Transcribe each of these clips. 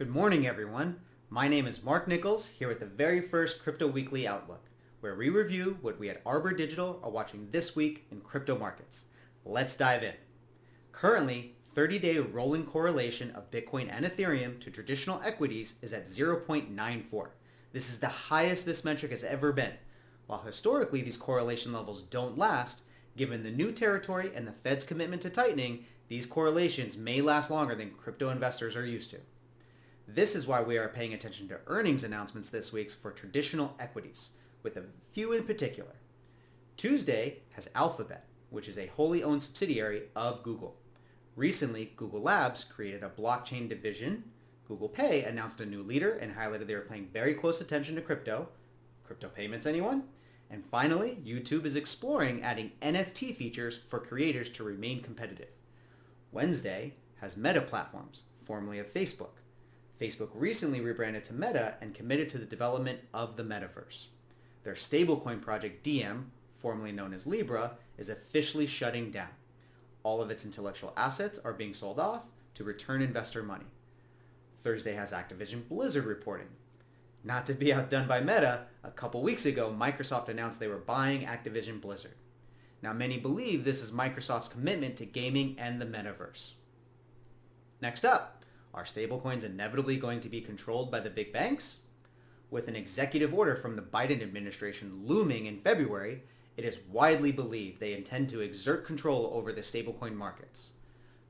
Good morning, everyone. My name is Mark Nichols, here with the very first Crypto Weekly Outlook, where we review what we at Arbor Digital are watching this week in crypto markets. Let's dive in. Currently, 30-day rolling correlation of Bitcoin and Ethereum to traditional equities is at 0.94. This is the highest this metric has ever been. While historically these correlation levels don't last, given the new territory and the Fed's commitment to tightening, these correlations may last longer than crypto investors are used to. This is why we are paying attention to earnings announcements this week for traditional equities, with a few in particular. Tuesday has Alphabet, which is a wholly owned subsidiary of Google. Recently, Google Labs created a blockchain division. Google Pay announced a new leader and highlighted they are paying very close attention to crypto. Crypto payments, anyone? And finally, YouTube is exploring adding NFT features for creators to remain competitive. Wednesday has Meta Platforms, formerly of Facebook. Facebook recently rebranded to Meta and committed to the development of the metaverse. Their stablecoin project Diem, formerly known as Libra, is officially shutting down. All of its intellectual assets are being sold off to return investor money. Thursday has Activision Blizzard reporting. Not to be outdone by Meta, a couple weeks ago, Microsoft announced they were buying Activision Blizzard. Now, many believe this is Microsoft's commitment to gaming and the metaverse. Next up, are stablecoins inevitably going to be controlled by the big banks? With an executive order from the Biden administration looming in February, it is widely believed they intend to exert control over the stablecoin markets.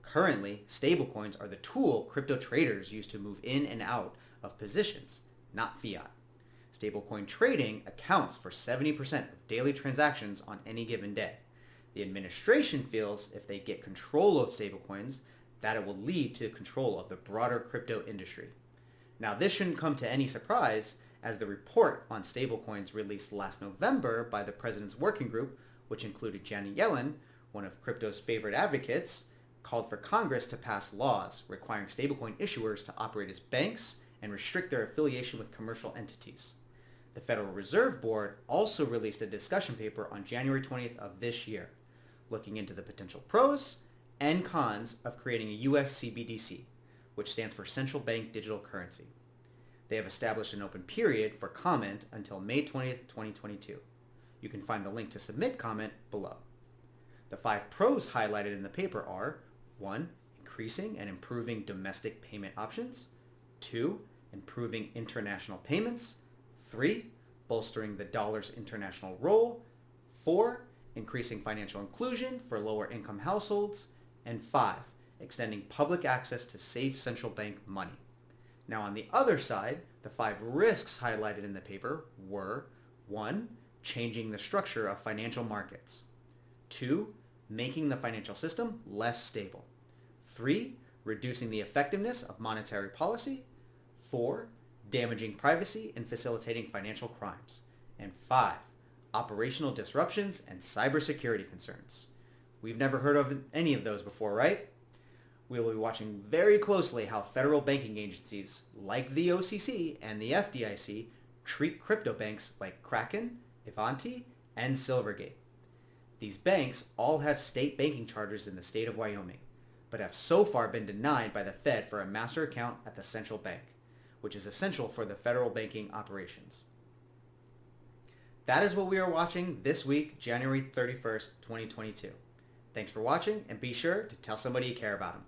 Currently, stablecoins are the tool crypto traders use to move in and out of positions, not fiat. Stablecoin trading accounts for 70% of daily transactions on any given day. The administration feels if they get control of stablecoins, that it will lead to control of the broader crypto industry. Now, this shouldn't come to any surprise, as the report on stablecoins released last November by the President's Working Group, which included Janet Yellen, one of crypto's favorite advocates, called for Congress to pass laws requiring stablecoin issuers to operate as banks and restrict their affiliation with commercial entities. The Federal Reserve Board also released a discussion paper on January 20th of this year, looking into the potential pros and cons of creating a US CBDC, which stands for Central Bank Digital Currency. They have established an open period for comment until May 20th, 2022. You can find the link to submit comment below. The 5 pros highlighted in the paper are 1. Increasing and improving domestic payment options. 2. Improving international payments. 3. Bolstering the dollar's international role. 4. Increasing financial inclusion for lower income households. And 5, extending public access to safe central bank money. Now, on the other side, the 5 risks highlighted in the paper were 1, changing the structure of financial markets. 2, making the financial system less stable. 3, reducing the effectiveness of monetary policy. 4, damaging privacy and facilitating financial crimes. And 5, operational disruptions and cybersecurity concerns. We've never heard of any of those before, right? We will be watching very closely how federal banking agencies like the OCC and the FDIC treat crypto banks like Kraken, Ivanti, and Silvergate. These banks all have state banking charters in the state of Wyoming, but have so far been denied by the Fed for a master account at the central bank, which is essential for the federal banking operations. That is what we are watching this week, January 31st, 2022. Thanks for watching, and be sure to tell somebody you care about them.